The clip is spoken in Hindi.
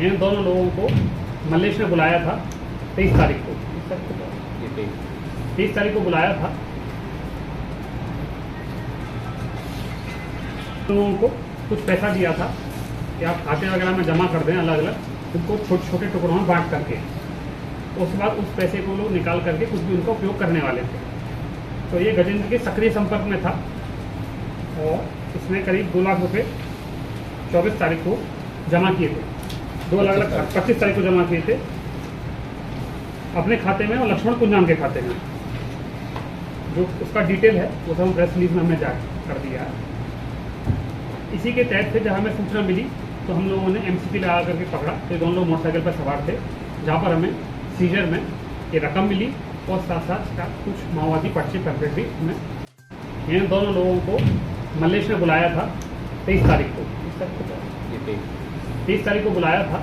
इन दोनों लोगों को मल्लेश ने बुलाया था 23 तारीख को। ये 23 तारीख को बुलाया था। लोगों को कुछ पैसा दिया था कि आप खाते वगैरह में जमा कर दें, अलग अलग उनको छोटे छोटे टुकड़ों में बांट करके। उसके बाद उस पैसे को लोग निकाल करके कुछ भी उनका उपयोग करने वाले थे। तो ये गजेंद्र के सक्रिय संपर्क में था और इसने करीब 2 लाख रुपए 24 तारीख को जमा किए थे। 2 अलग अलग 25 तारीख को जमा किए थे अपने खाते में और लक्ष्मण कुंजाम के खाते में। जो उसका डिटेल है वो सब हम प्रेस रिलीज में हमने जारी कर दिया है। इसी के तहत से जब हमें सूचना मिली तो हम लोगों ने एमसीपी लगा करके पकड़ा। तो दोनों लोग मोटरसाइकिल पर सवार थे, जहाँ पर हमें सीजर में ये रकम मिली और साथ साथ का कुछ माओवादी पर्चे पैम्पलेट भी हमें। इन दोनों लोगों को मल्लेश ने बुलाया था 23 तारीख को। ये 23 तारीख को बुलाया था।